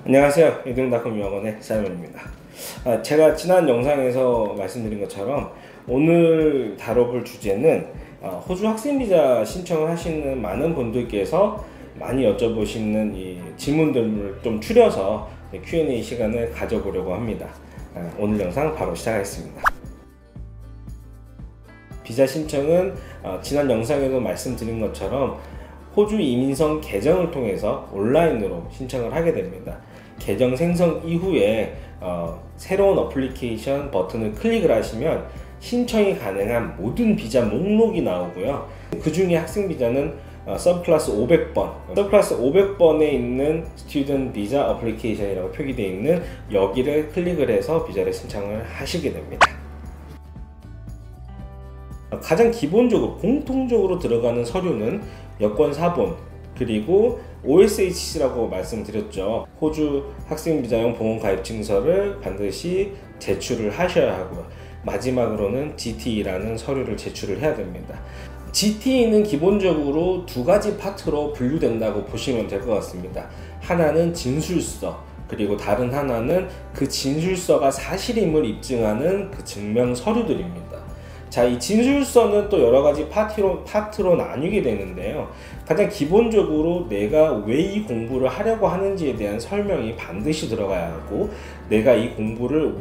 안녕하세요. 유등닷컴 유학원의 사이먼입니다. 제가 지난 영상에서 말씀드린 것처럼 오늘 다뤄볼 주제는 호주 학생비자 신청을 하시는 많은 분들께서 많이 여쭤보시는 이 질문들을 좀 추려서 Q&A 시간을 가져보려고 합니다. 오늘 영상 바로 시작하겠습니다. 비자 신청은 지난 영상에도 말씀드린 것처럼 호주 이민성 계정을 통해서 온라인으로 신청을 하게 됩니다. 계정 생성 이후에 새로운 어플리케이션 버튼을 클릭을 하시면 신청이 가능한 모든 비자 목록이 나오고요. 그 중에 학생비자는 서브클래스 500번, 서브클래스 500번에 있는 스튜던트 비자 어플리케이션이라고 표기되어 있는 여기를 클릭을 해서 비자를 신청을 하시게 됩니다. 가장 기본적으로 공통적으로 들어가는 서류는 여권 사본, 그리고 OSHC라고 말씀드렸죠. 호주 학생비자용 보험가입증서를 반드시 제출을 하셔야 하고요. 마지막으로는 GTE라는 서류를 제출을 해야 됩니다. GTE는 기본적으로 두 가지 파트로 분류된다고 보시면 될 것 같습니다. 하나는 진술서, 그리고 다른 하나는 그 진술서가 사실임을 입증하는 그 증명 서류들입니다. 자, 이 진술서는 또 여러 가지 파트로 나뉘게 되는데요. 가장 기본적으로 내가 왜 이 공부를 하려고 하는지에 대한 설명이 반드시 들어가야 하고, 내가 이 공부를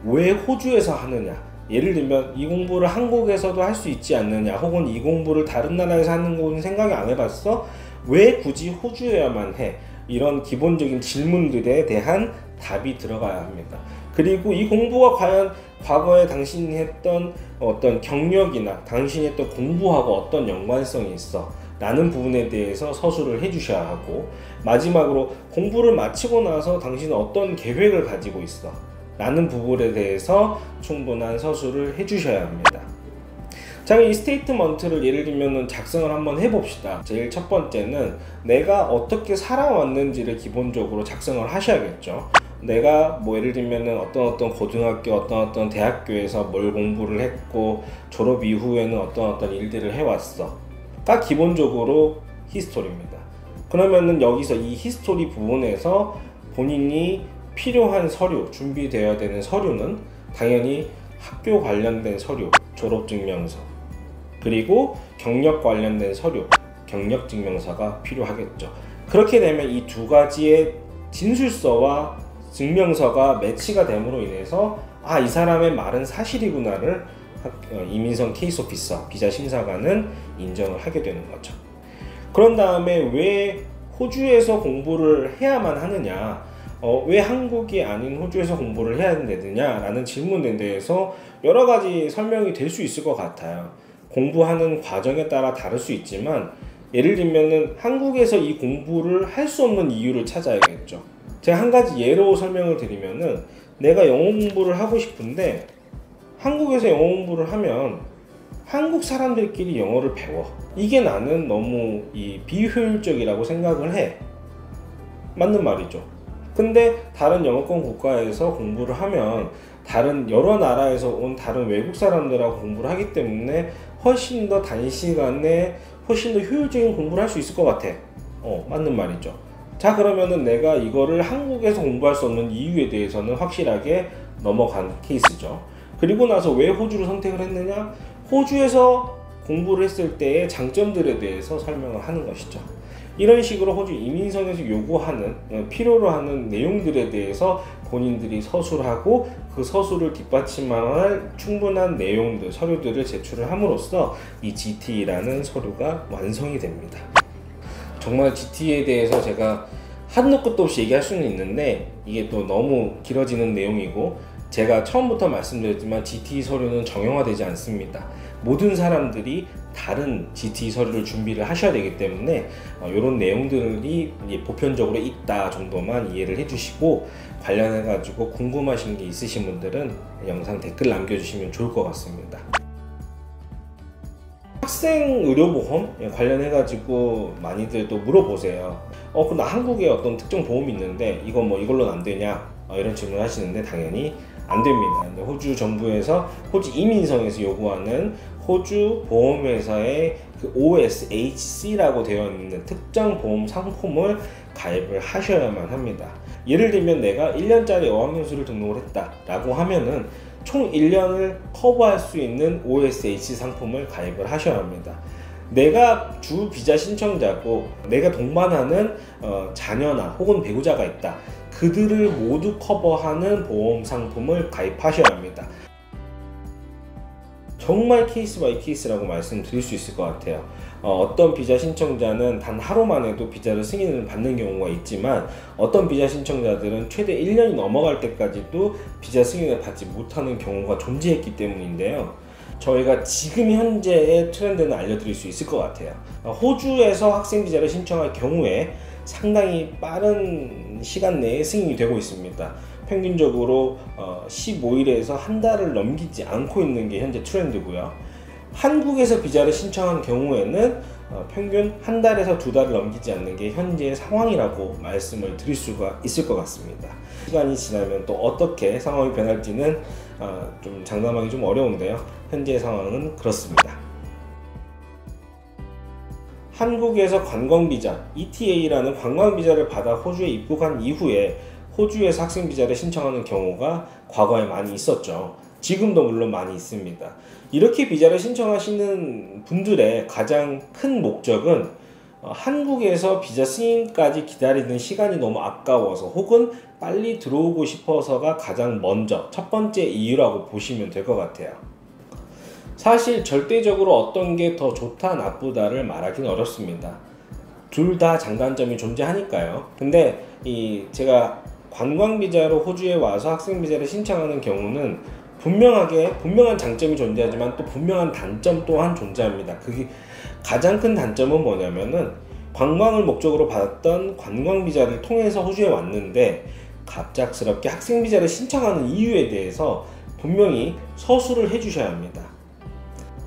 왜 호주에서 하느냐, 예를 들면 이 공부를 한국에서도 할 수 있지 않느냐, 혹은 이 공부를 다른 나라에서 하는 거는 생각이 안 해봤어? 왜 굳이 호주여야만 해? 이런 기본적인 질문들에 대한 답이 들어가야 합니다. 그리고 이 공부가 과연 과거에 당신이 했던 어떤 경력이나 당신이 했던 공부하고 어떤 연관성이 있어 라는 부분에 대해서 서술을 해주셔야 하고, 마지막으로 공부를 마치고 나서 당신은 어떤 계획을 가지고 있어 라는 부분에 대해서 충분한 서술을 해주셔야 합니다. 자, 이 스테이트먼트를 예를 들면 작성을 한번 해봅시다. 제일 첫 번째는 내가 어떻게 살아왔는지를 기본적으로 작성을 하셔야겠죠. 내가 예를 들면 어떤 고등학교, 어떤 대학교에서 뭘 공부를 했고, 졸업 이후에는 어떤 일들을 해왔어 가 기본적으로 히스토리입니다. 그러면은 여기서 이 히스토리 부분에서 본인이 필요한 서류, 준비되어야 되는 서류는 당연히 학교 관련된 서류, 졸업증명서, 그리고 경력 관련된 서류, 경력증명서가 필요하겠죠. 그렇게 되면 이 두 가지의 진술서와 증명서가 매치가 됨으로 인해서 이 사람의 말은 사실이구나를 이민성 케이스 오피서, 비자 심사관은 인정을 하게 되는 거죠. 그런 다음에 왜 호주에서 공부를 해야만 하느냐, 왜 한국이 아닌 호주에서 공부를 해야 되느냐 라는 질문에 대해서 여러 가지 설명이 될 수 있을 것 같아요. 공부하는 과정에 따라 다를 수 있지만, 예를 들면은 한국에서 이 공부를 할 수 없는 이유를 찾아야겠죠. 제가 한 가지 예로 설명을 드리면은, 내가 영어 공부를 하고 싶은데 한국에서 영어 공부를 하면 한국 사람들끼리 영어를 배워. 이게 나는 너무 비효율적이라고 생각을 해. 맞는 말이죠. 근데 다른 영어권 국가에서 공부를 하면 다른 여러 나라에서 온 다른 외국 사람들하고 공부를 하기 때문에 훨씬 더 단시간에 훨씬 더 효율적인 공부를 할 수 있을 것 같아. 맞는 말이죠. 자, 그러면은 내가 이거를 한국에서 공부할 수 없는 이유에 대해서는 확실하게 넘어간 케이스죠. 그리고 나서 왜 호주를 선택을 했느냐? 호주에서 공부를 했을 때의 장점들에 대해서 설명을 하는 것이죠. 이런 식으로 호주 이민성에서 요구하는, 필요로 하는 내용들에 대해서 본인들이 서술하고, 그 서술을 뒷받침할 충분한 내용들, 서류들을 제출을 함으로써 이 GTE라는 서류가 완성이 됩니다. 정말 GTE에 대해서 제가 한도 끝도 없이 얘기할 수는 있는데 이게 또 너무 길어지는 내용이고, 제가 처음부터 말씀드렸지만 GTE 서류는 정형화되지 않습니다. 모든 사람들이 다른 GTE 서류를 준비를 하셔야 되기 때문에 이런 내용들이 보편적으로 있다 정도만 이해를 해주시고, 관련해 가지고 궁금하신 게 있으신 분들은 영상 댓글 남겨주시면 좋을 것 같습니다. 학생 의료보험 관련해 가지고 많이들 또 물어보세요. 나 한국에 어떤 특정 보험이 있는데 이걸로는 안 되냐, 이런 질문을 하시는데, 당연히 안 됩니다. 호주 정부에서 호주 이민성에서 요구하는 호주 보험회사의 그 OSHC라고 되어 있는 특정 보험 상품을 가입을 하셔야만 합니다. 예를 들면 내가 1년짜리 어학연수를 등록을 했다 라고 하면은 총 1년을 커버할 수 있는 OSH 상품을 가입을 하셔야 합니다. 내가 주 비자 신청자고 내가 동반하는 자녀나 혹은 배우자가 있다. 그들을 모두 커버하는 보험 상품을 가입하셔야 합니다. 정말 케이스 바이 케이스라고 말씀드릴 수 있을 것 같아요. 어떤 비자 신청자는 단 하루만 해도 비자를 승인을 받는 경우가 있지만 어떤 비자 신청자들은 최대 1년이 넘어갈 때까지도 비자 승인을 받지 못하는 경우가 존재했기 때문인데요. 저희가 지금 현재의 트렌드는 알려드릴 수 있을 것 같아요. 호주에서 학생 비자를 신청할 경우에 상당히 빠른 시간 내에 승인이 되고 있습니다. 평균적으로 15일에서 한 달을 넘기지 않고 있는 게 현재 트렌드고요. 한국에서 비자를 신청한 경우에는 평균 한 달에서 두 달을 넘기지 않는 게 현재의 상황이라고 말씀을 드릴 수가 있을 것 같습니다. 시간이 지나면 또 어떻게 상황이 변할지는 좀 장담하기 좀 어려운데요. 현재의 상황은 그렇습니다. 한국에서 관광비자, ETA라는 관광비자를 받아 호주에 입국한 이후에 호주에서 학생비자를 신청하는 경우가 과거에 많이 있었죠. 지금도 물론 많이 있습니다. 이렇게 비자를 신청하시는 분들의 가장 큰 목적은 한국에서 비자 승인까지 기다리는 시간이 너무 아까워서 혹은 빨리 들어오고 싶어서가 가장 먼저 첫 번째 이유라고 보시면 될 것 같아요. 사실 절대적으로 어떤 게 더 좋다 나쁘다를 말하기는 어렵습니다. 둘 다 장단점이 존재하니까요. 근데 제가 관광비자로 호주에 와서 학생비자를 신청하는 경우는 분명한 장점이 존재하지만 또 분명한 단점 또한 존재합니다. 그게 가장 큰 단점은 뭐냐면은 관광을 목적으로 받았던 관광비자를 통해서 호주에 왔는데 갑작스럽게 학생비자를 신청하는 이유에 대해서 분명히 서술을 해주셔야 합니다.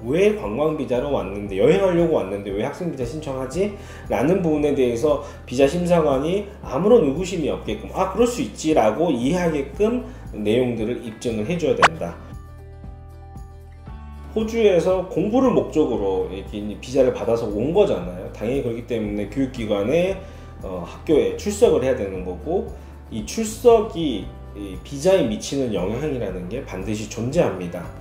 왜 관광비자로 왔는데, 여행하려고 왔는데 왜 학생비자 신청하지? 라는 부분에 대해서 비자 심사관이 아무런 의구심이 없게끔 그럴 수 있지 라고 이해하게끔 내용들을 입증을 해줘야 된다. 호주에서 공부를 목적으로 이렇게 비자를 받아서 온 거잖아요. 당연히 그렇기 때문에 교육기관에 학교에 출석을 해야 되는 거고, 이 출석이 비자에 미치는 영향이라는 게 반드시 존재합니다.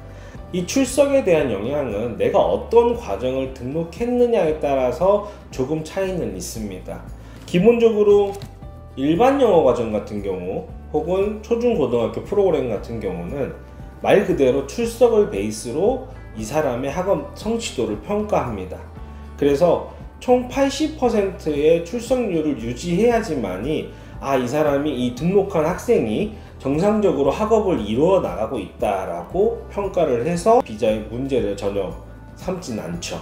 이 출석에 대한 영향은 내가 어떤 과정을 등록했느냐에 따라서 조금 차이는 있습니다. 기본적으로 일반 영어 과정 같은 경우 혹은 초중고등학교 프로그램 같은 경우는 말 그대로 출석을 베이스로 이 사람의 학업 성취도를 평가합니다. 그래서 총 80%의 출석률을 유지해야지만이 이 사람이 이 등록한 학생이 정상적으로 학업을 이루어 나가고 있다라고 평가를 해서 비자의 문제를 전혀 삼진 않죠.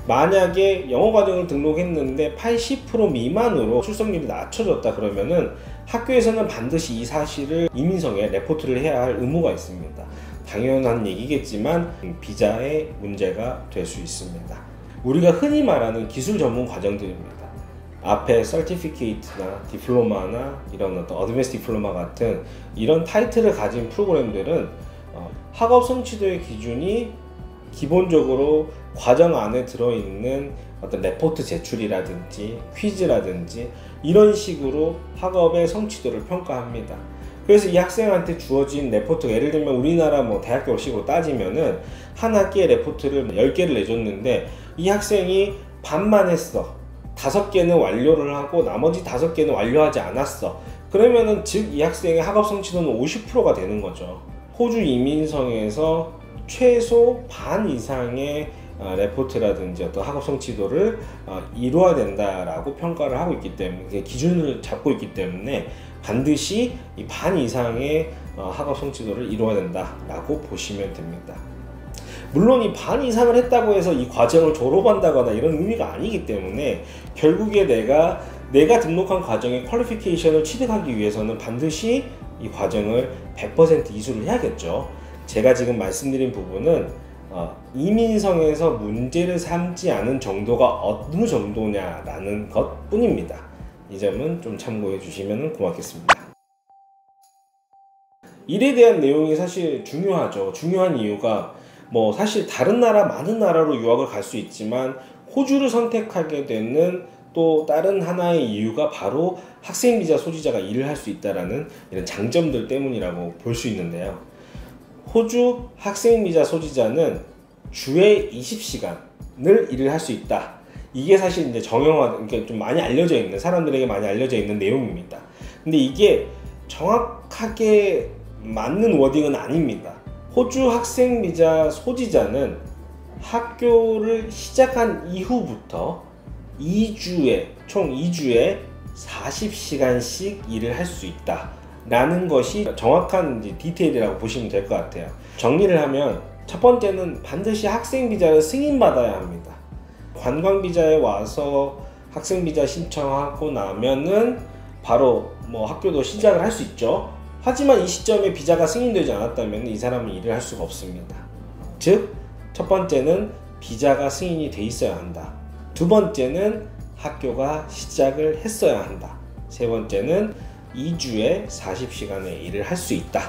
만약에 영어 과정을 등록했는데 80% 미만으로 출석률이 낮춰졌다 그러면은 학교에서는 반드시 이 사실을 이민성에 레포트를 해야 할 의무가 있습니다. 당연한 얘기겠지만 비자의 문제가 될 수 있습니다. 우리가 흔히 말하는 기술 전문 과정들입니다. 앞에 서티피케이트나 디플로마나 이런 어떤 어드밴스 디플로마 같은 이런 타이틀을 가진 프로그램들은 학업 성취도의 기준이 기본적으로 과정 안에 들어있는 어떤 레포트 제출이라든지 퀴즈라든지 이런 식으로 학업의 성취도를 평가합니다. 그래서 이 학생한테 주어진 레포트, 예를 들면 우리나라 대학교식으로 따지면은 한 학기에 레포트를 10개를 내줬는데 이 학생이 반만 했어. 5개는 완료를 하고 나머지 5개는 완료하지 않았어. 그러면은 즉 이 학생의 학업 성취도는 50%가 되는 거죠. 호주 이민성에서 최소 반 이상의 레포트라든지 어떤 학업 성취도를 이루어야 된다라고 평가를 하고 있기 때문에, 기준을 잡고 있기 때문에 반드시 이 반 이상의 학업 성취도를 이루어야 된다라고 보시면 됩니다. 물론 이 반 이상을 했다고 해서 이 과정을 졸업한다거나 이런 의미가 아니기 때문에 결국에 내가 등록한 과정의 퀄리피케이션을 취득하기 위해서는 반드시 이 과정을 100% 이수를 해야겠죠. 제가 지금 말씀드린 부분은 이민성에서 문제를 삼지 않은 정도가 어느 정도냐라는 것 뿐입니다. 이 점은 좀 참고해 주시면 고맙겠습니다. 일에 대한 내용이 사실 중요하죠. 중요한 이유가 뭐 사실 다른 나라 많은 나라로 유학을 갈 수 있지만 호주를 선택하게 되는 또 다른 하나의 이유가 바로 학생 비자 소지자가 일을 할 수 있다라는 이런 장점들 때문이라고 볼 수 있는데요. 호주 학생 비자 소지자는 주에 20시간을 일을 할 수 있다. 이게 사실 이제 정형화, 이게 좀 많이 알려져 있는, 사람들에게 많이 알려져 있는 내용입니다. 근데 이게 정확하게 맞는 워딩은 아닙니다. 호주 학생 비자 소지자는 학교를 시작한 이후부터 2주에, 총 2주에 40시간씩 일을 할 수 있다 라는 것이 정확한 이제 디테일이라고 보시면 될 것 같아요. 정리를 하면 첫 번째는 반드시 학생 비자를 승인받아야 합니다. 관광 비자에 와서 학생 비자 신청하고 나면은 바로 뭐 학교도 시작을 할 수 있죠. 하지만 이 시점에 비자가 승인되지 않았다면 이 사람은 일을 할 수가 없습니다. 즉, 첫 번째는 비자가 승인이 돼 있어야 한다. 두 번째는 학교가 시작을 했어야 한다. 세 번째는 2주에 40시간의 일을 할 수 있다.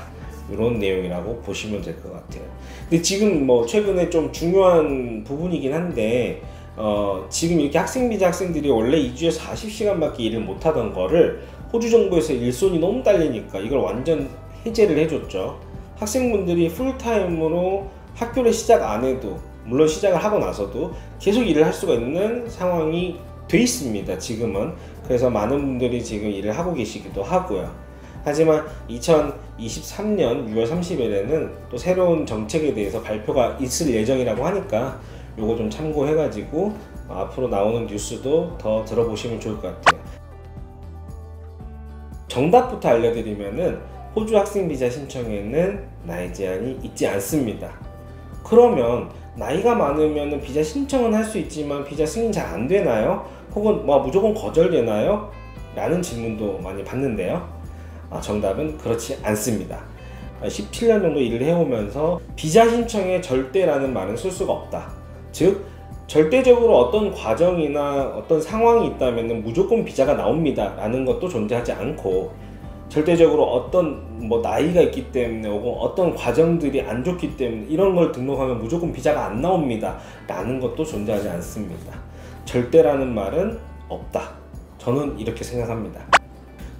이런 내용이라고 보시면 될 것 같아요. 근데 지금 뭐 최근에 좀 중요한 부분이긴 한데 지금 이렇게 학생 비자 학생들이 원래 2주에 40시간밖에 일을 못하던 거를 호주 정부에서 일손이 너무 딸리니까 이걸 완전 해제를 해줬죠. 학생분들이 풀타임으로 학교를 시작 안 해도, 물론 시작을 하고 나서도 계속 일을 할 수가 있는 상황이 돼 있습니다, 지금은. 그래서 많은 분들이 지금 일을 하고 계시기도 하고요. 하지만 2023년 6월 30일에는 또 새로운 정책에 대해서 발표가 있을 예정이라고 하니까 요거 좀 참고해가지고 앞으로 나오는 뉴스도 더 들어보시면 좋을 것 같아요. 정답부터 알려드리면은 호주 학생 비자 신청에는 나이 제한이 있지 않습니다. 그러면 나이가 많으면 비자 신청은 할 수 있지만 비자 승인 잘 안 되나요? 혹은 뭐 무조건 거절되나요? 라는 질문도 많이 받는데요. 정답은 그렇지 않습니다. 17년 정도 일을 해오면서 비자 신청에 절대라는 말은 쓸 수가 없다. 즉, 절대적으로 어떤 과정이나 어떤 상황이 있다면 무조건 비자가 나옵니다 라는 것도 존재하지 않고, 절대적으로 어떤 뭐 나이가 있기 때문에 혹은 어떤 과정들이 안 좋기 때문에 이런 걸 등록하면 무조건 비자가 안 나옵니다 라는 것도 존재하지 않습니다. 절대라는 말은 없다. 저는 이렇게 생각합니다.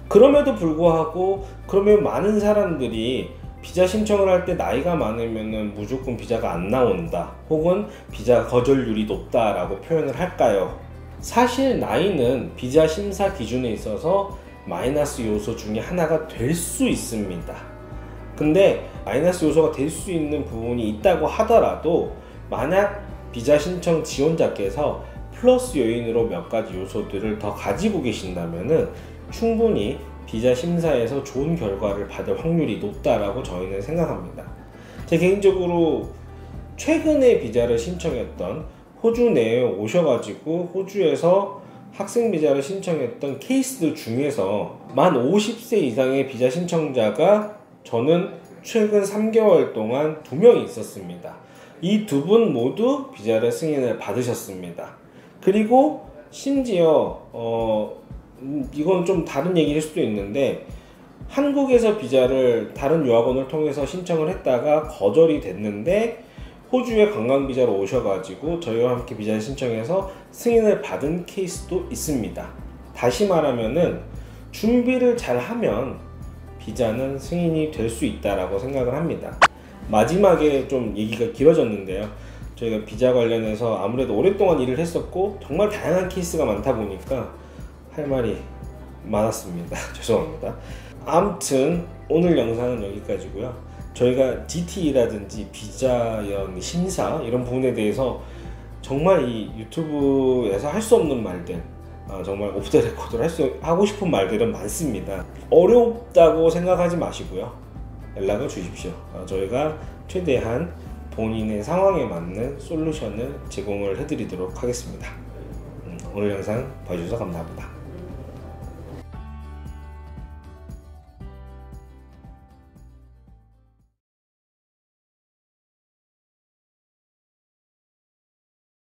그럼에도 불구하고 그러면 많은 사람들이 비자 신청을 할 때 나이가 많으면 무조건 비자가 안 나온다 혹은 비자 거절률이 높다 라고 표현을 할까요? 사실 나이는 비자 심사 기준에 있어서 마이너스 요소 중에 하나가 될 수 있습니다. 근데 마이너스 요소가 될 수 있는 부분이 있다고 하더라도 만약 비자 신청 지원자께서 플러스 요인으로 몇 가지 요소들을 더 가지고 계신다면은 충분히 비자 심사에서 좋은 결과를 받을 확률이 높다라고 저희는 생각합니다. 제 개인적으로 최근에 비자를 신청했던, 호주 내에 오셔가지고 호주에서 학생 비자를 신청했던 케이스들 중에서 만 50세 이상의 비자 신청자가 저는 최근 3개월 동안 2명이 있었습니다. 이 두 분 모두 비자를 승인을 받으셨습니다. 그리고 심지어 이건 좀 다른 얘기일 수도 있는데, 한국에서 비자를 다른 유학원을 통해서 신청을 했다가 거절이 됐는데 호주에 관광 비자로 오셔가지고 저희와 함께 비자를 신청해서 승인을 받은 케이스도 있습니다. 다시 말하면은 준비를 잘 하면 비자는 승인이 될 수 있다라고 생각을 합니다. 마지막에 좀 얘기가 길어졌는데요. 저희가 비자 관련해서 아무래도 오랫동안 일을 했었고 정말 다양한 케이스가 많다 보니까 할 말이 많았습니다. 죄송합니다. 아무튼 오늘 영상은 여기까지고요. 저희가 GT라든지 비자 심사 이런 부분에 대해서 정말 이 유튜브에서 할 수 없는 말들, 정말 오프 더 레코드로 하고 싶은 말들은 많습니다. 어렵다고 생각하지 마시고요. 연락을 주십시오. 저희가 최대한 본인의 상황에 맞는 솔루션을 제공을 해드리도록 하겠습니다. 오늘 영상 봐주셔서 감사합니다.